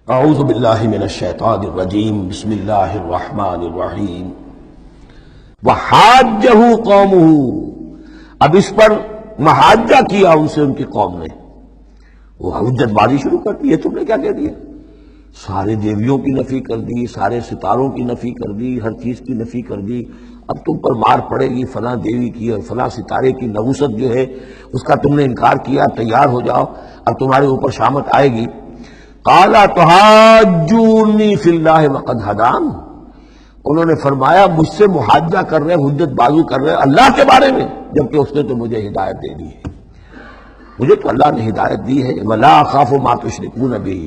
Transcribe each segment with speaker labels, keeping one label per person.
Speaker 1: اعوذ باللہ من الشیطان الرجیم بسم اللہ الرحمن الرحیم وحاجہ قومہ، اب اس پر محاجہ کیا ان سے ان کی قوم نے، وہ حجت بازی شروع کر دی ہے۔ تم نے کیا کہہ دیا؟ سارے دیویوں کی نفی کر دی، سارے ستاروں کی نفی کر دی، ہر چیز کی نفی کر دی۔ اب تم پر مار پڑے گی، فلاں دیوی کی اور فلاں ستارے کی نبوست جو ہے اس کا تم نے انکار کیا، تیار ہو جاؤ، اب تمہارے اوپر شامت آئے گی۔ قال تحاجونی فی اللہ وقد ہدان، انہوں نے فرمایا مجھ سے محاجہ کر رہے، حجت بازو کر رہے اللہ کے بارے میں، جبکہ اس نے تو مجھے ہدایت دے دی ہے، مجھے تو اللہ نے ہدایت دی ہے۔ ولا اخاف ما تشرکون بہ،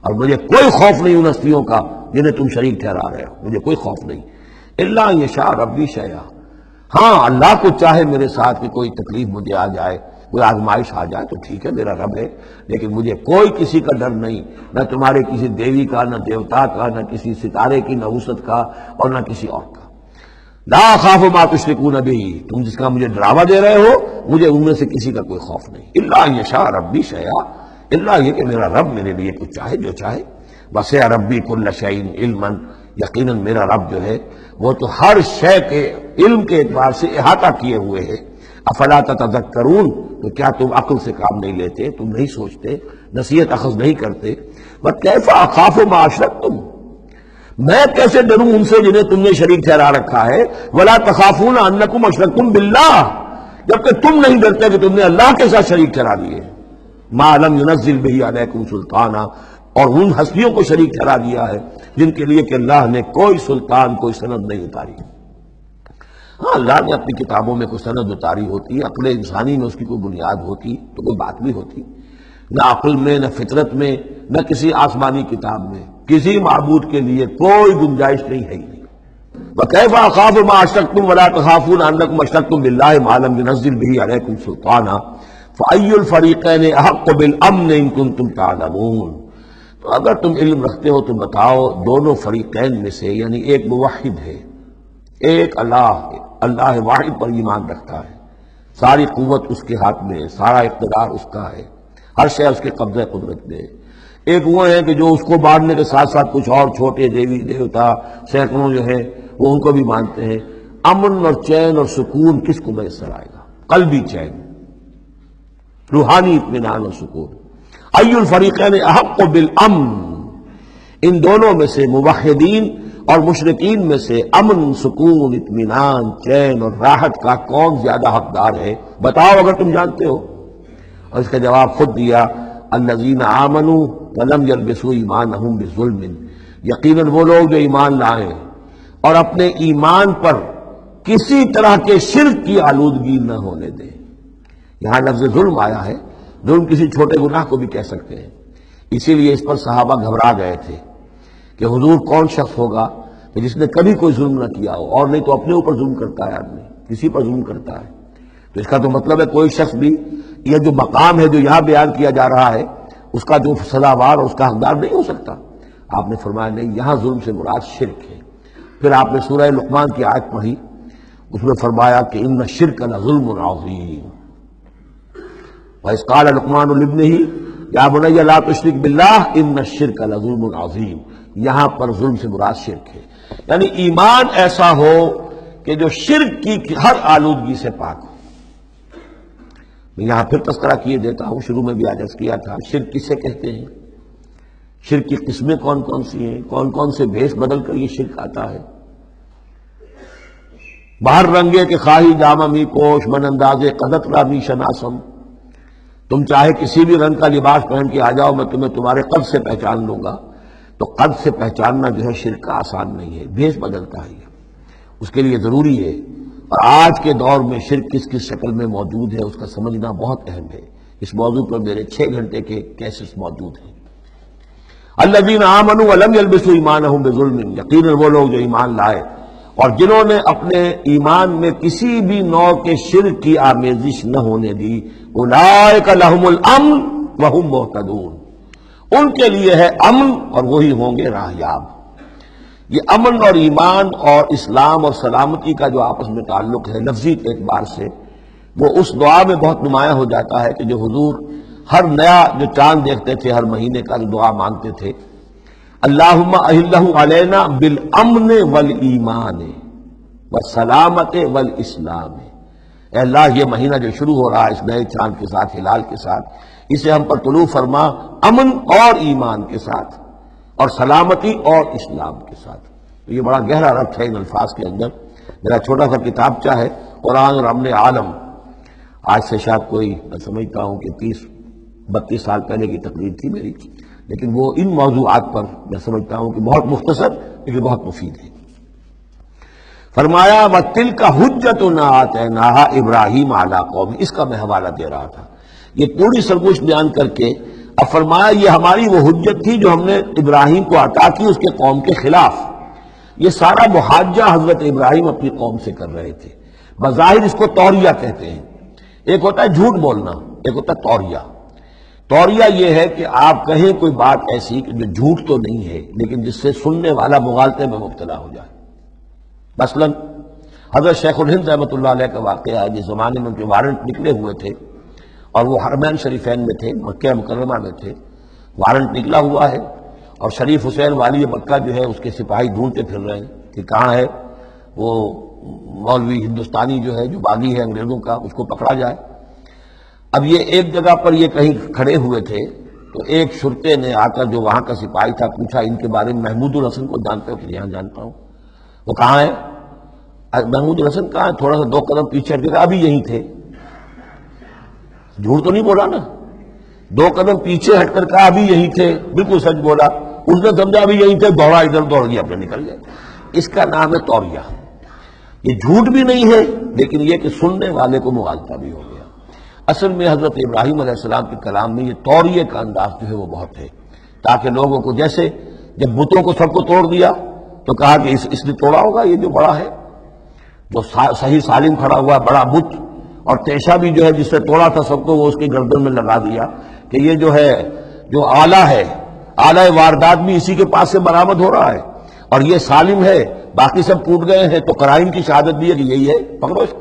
Speaker 1: اور مجھے کوئی خوف نہیں ان ہستیوں کا جنہیں تم شریک ٹھہرا رہے ہو، مجھے کوئی خوف نہیں۔ الا ان یشاء ربی شیئا، ہاں اللہ کو چاہے میرے ساتھ کہ کوئی تکلیف مجھے آ جائے، کوئی آزمائش آ جائے تو ٹھیک ہے، میرا رب ہے، لیکن مجھے کوئی کسی کا ڈر نہیں، نہ تمہارے کسی دیوی کا، نہ دیوتا کا، نہ کسی ستارے کی نحوست کا، اور نہ کسی اور کا۔ لا اخاف ما تشرکون بہ، تم جس کا مجھے ڈراوا دے رہے ہو مجھے ان میں سے کسی کا کوئی خوف نہیں۔ الا ان یشاء ربی شیئا، الا یہ کہ میرا رب میرے لیے کچھ چاہے، جو چاہے۔ وسع ربی کل شیء علما، یقیناً میرا رب جو ہے وہ تو ہر شے کے علم کے اعتبار سے احاطہ کیے ہوئے ہے۔ افلا تتذکرون، تو کیا تم عقل سے کام نہیں لیتے، تم نہیں سوچتے، نصیحت اخذ نہیں کرتے؟ وکیف اخاف ما اشرکتم، میں کیسے ڈروں ان سے جنہیں تم نے شریک ٹھہرا رکھا ہے۔ ولا تخافون انکم اشرکتم باللہ، جبکہ تم نہیں ڈرتے کہ تم نے اللہ کے ساتھ شریک ٹھہرا دیے۔ ما لم ينزل به علیکم سلطانا، اور ان ہستیوں کو شریک ٹھہرا دیا ہے جن کے لیے کہ اللہ نے کوئی سلطان، کوئی سند نہیں اتاری۔ ہاں اللہ نے اپنی کتابوں میں کوئی سند اتاری ہوتی، عقل انسانی میں اس کی کوئی بنیاد ہوتی تو کوئی بات بھی ہوتی، نہ عقل میں، نہ فطرت میں، نہ کسی آسمانی کتاب میں کسی معبود کے لیے کوئی گنجائش نہیں ہے ہی نہیں۔ وَكَيْفَ أَخَافُ مَا أَشْرَكْتُمْ وَلَا تَخَافُونَ أَنَّكُمْ أَشْرَكْتُمْ بِاللَّهِ مَا لَمْ يُنَزِّلْ بِهِ عَلَيْكُمْ سُلْطَانًا فَأَيُّ الْفَرِيقَيْنِ أَحَقُّ بِالْأَمْنِ إِن كُنتُمْ تَعْلَمُونَ، تو اگر تم علم رکھتے ہو تو بتاؤ دونوں فریقین میں سے، یعنی ایک موحد ہے، ایک اللہ واحد پر ایمان رکھتا ہے، ساری قوت اس کے ہاتھ میں ہے، سارا اقتدار اس کا ہے، ہر شے اس کے قبضہ قدرت میں ہے۔ ایک وہ ہے کہ جو اس کو ماننے کے ساتھ ساتھ کچھ اور چھوٹے دیوی دیوتا سینکڑوں جو ہے وہ ان کو بھی مانتے ہیں۔ امن اور چین اور سکون کس کو میسر آئے گا؟ قلبی چین، روحانی اطمینان اور سکون۔ ای الفریقین احق بالامن، ان دونوں میں سے موحدین اور مشرکین میں سے امن، سکون، اطمینان، چین اور راحت کا کون زیادہ حقدار ہے؟ بتاؤ اگر تم جانتے ہو۔ اور اس کا جواب خود دیا، الذین آمنوا ولم یلبسوا ایمانہم بظلم، یقیناً وہ لوگ جو ایمان لائیں اور اپنے ایمان پر کسی طرح کے شرک کی آلودگی نہ ہونے دیں۔ یہاں لفظ ظلم آیا ہے، ظلم کسی چھوٹے گناہ کو بھی کہہ سکتے ہیں، اسی لیے اس پر صحابہ گھبرا گئے تھے کہ حضور کون شخص ہوگا کہ جس نے کبھی کوئی ظلم نہ کیا ہو، اور نہیں تو اپنے اوپر ظلم کرتا ہے آدمی، کسی پر ظلم کرتا ہے۔ تو اس کا تو مطلب ہے کوئی شخص بھی، یہ جو مقام ہے جو یہاں بیان کیا جا رہا ہے اس کا جو سزاوار اور اس کا حقدار نہیں ہو سکتا۔ آپ نے فرمایا نہیں، یہاں ظلم سے مراد شرک ہے۔ پھر آپ نے سورہ لقمان کی آیت پڑھی، اس میں فرمایا کہ ان الشرک لظلم عظیم، وَإِذْ قَالَ لُقْمَانُ لِابْنِهِ يَا بُنَيَّ لَا تُشْرِكْ بِاللَّهِ إِنَّ الشِّرْكَ لَظُلْمٌ عَظِيمٌ، یہاں پر ظلم سے مراد شرک ہے، یعنی ایمان ایسا ہو کہ جو شرک کی ہر آلودگی سے پاک ہو۔ میں یہاں پھر تذکرہ کیے دیتا ہوں، شروع میں بھی عرض کیا تھا، شرک کسے کہتے ہیں، شرک کی قسمیں کون کون سی ہیں، کون کون سے بھیس بدل کر یہ شرک آتا ہے۔ باہر رنگے کے خواہی جامہ می پوش، من اندازے قدت را می شناسم، تم چاہے کسی بھی رنگ کا لباس پہن کے آ جاؤ، میں تمہیں تمہارے قد سے پہچان لوں گا۔ تو قد سے پہچاننا جو ہے شرک کا آسان نہیں ہے، بھیس بدلتا ہے، اس کے لیے ضروری ہے۔ اور آج کے دور میں شرک کس کس شکل میں موجود ہے اس کا سمجھنا بہت اہم ہے۔ اس موضوع پر میرے 6 گھنٹے کے کیسز موجود ہیں۔ الذین آمنوا ولم یلبسوا ایمانہم بظلم، یقیناً وہ لوگ جو ایمان لائے اور جنہوں نے اپنے ایمان میں کسی بھی نوع کے شرک کی آمیزش نہ ہونے دی، اولئک لہم الامن وہم مہتدون، ان کے لیے ہے امن اور وہی ہوں گے راہیاب۔ یہ امن اور ایمان اور اسلام اور سلامتی کا جو آپس میں تعلق ہے لفظی اعتبار سے، وہ اس دعا میں بہت نمایاں ہو جاتا ہے کہ جو حضور ہر نیا جو چاند دیکھتے تھے ہر مہینے کا جو دعا مانگتے تھے، اللہم اہلہ علینا بالامن والایمان والسلامت والاسلام. اے اللہ یہ مہینہ جو شروع ہو رہا ہے اس نئے چاند کے ساتھ، ہلال کے ساتھ، اسے ہم پر طلوع فرما امن اور ایمان کے ساتھ اور سلامتی اور اسلام کے ساتھ. تو یہ بڑا گہرا ربط ہے ان الفاظ کے اندر. میرا چھوٹا سا کتابچہ ہے قرآن اور امن عالم، آج سے شاید کوئی میں سمجھتا ہوں کہ 30-32 سال پہلے کی تقریر تھی میری، لیکن وہ ان موضوعات پر میں سمجھتا ہوں کہ بہت مختصر لیکن بہت مفید ہے. فرمایا وَتِلْكَ حُجَّتُنَا آتَيْنَاهَا إِبْرَاهِيمَ عَلَىٰ قَوْمِهِ. اس کا میں حوالہ دے رہا تھا. یہ پوری سرگوش بیان کر کے اب فرمایا یہ ہماری وہ حجت تھی جو ہم نے ابراہیم کو عطا کی اس کے قوم کے خلاف. یہ سارا محاجہ حضرت ابراہیم اپنی قوم سے کر رہے تھے. بظاہر اس کو توریہ کہتے ہیں. ایک ہوتا ہے جھوٹ بولنا، ایک ہوتا ہے توریہ. توریہ یہ ہے کہ آپ کہیں کوئی بات ایسی کہ جو جھوٹ تو نہیں ہے لیکن جس سے سننے والا مغالطے میں مبتلا ہو جائے. مثلا حضرت شیخ الہند رحمۃ اللہ علیہ کا واقعہ ہے. جس زمانے میں ان کے وارنٹ نکلے ہوئے تھے اور وہ حرمین شریفین میں تھے، مکہ مکرمہ میں تھے، وارنٹ نکلا ہوا ہے اور شریف حسین والی مکہ جو ہے اس کے سپاہی ڈھونڈتے پھر رہے ہیں کہ کہاں ہے وہ مولوی ہندوستانی جو ہے جو باغی ہے انگریزوں کا، اس کو پکڑا جائے. اب یہ ایک جگہ پر یہ کہیں کھڑے ہوئے تھے تو ایک شرطے نے آ کر جو وہاں کا سپاہی تھا پوچھا ان کے بارے میں محمود الحسن کو جانتے ہو؟ کہ یہاں جانتا ہوں. وہ کہاں ہے؟ محمود الحسن کہاں ہے؟ تھوڑا سا 2 قدم پیچھے ہٹ کے ابھی یہیں تھے. جھوٹ تو نہیں بولا نا، 2 قدم پیچھے ہٹ کر کہا ابھی یہیں تھے، بالکل سچ بولا. اس نے سمجھا ابھی یہیں تھے، دوڑا ادھر دوڑ گیا اپنے نکل گئے. اس کا نام ہے توریہ. یہ جھوٹ بھی نہیں ہے لیکن یہ کہ سننے والے کو مغالطہ بھی ہو گیا. اصل میں حضرت ابراہیم علیہ السلام کے کلام میں یہ توریہ کا انداز جو ہے وہ بہت ہے، تاکہ لوگوں کو جیسے جب بتوں کو سب کو توڑ دیا تو کہا کہ اس نے توڑا ہوگا یہ جو بڑا ہے، جو صحیح سالم کھڑا ہوا بڑا بت، اور تیشا بھی جو ہے جس سے توڑا تھا سب کو وہ اس کی گردن میں لگا دیا کہ یہ جو ہے جو آلہ ہے، آلہ واردات بھی اسی کے پاس سے برآمد ہو رہا ہے اور یہ سالم ہے، باقی سب ٹوٹ گئے ہیں. تو قرائن کی شہادت بھی ہے کہ یہی ہے، پکڑو اس کو.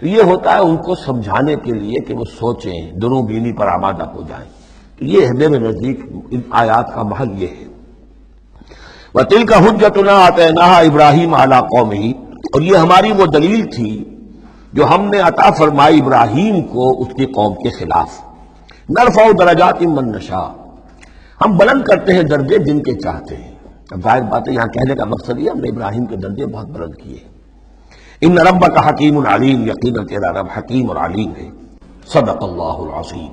Speaker 1: تو یہ ہوتا ہے ان کو سمجھانے کے لیے کہ وہ سوچیں، دونوں بینی پر آمادہ ہو جائیں. تو یہ ہے میرے نزدیک ان آیات کا محل یہ ہے. وَتِلْكَ حُجَّتُنَا آتَيْنَاهَا إِبْرَاهِيمَ عَلَىٰ قَوْمِهِ. اور یہ ہماری وہ دلیل تھی جو ہم نے عطا فرمائی ابراہیم کو اس کی قوم کے خلاف. نرفع درجات من نشاء. ہم بلند کرتے ہیں درجے جن کے چاہتے ہیں. اب ظاہر بات ہے یہاں کہنے کا مقصد یہ ہم نے ابراہیم کے درجے بہت بلند کیے. ان ربک حکیم علیم. یقینا تیرا رب حکیم اور علیم ہے. صدق اللہ العظیم.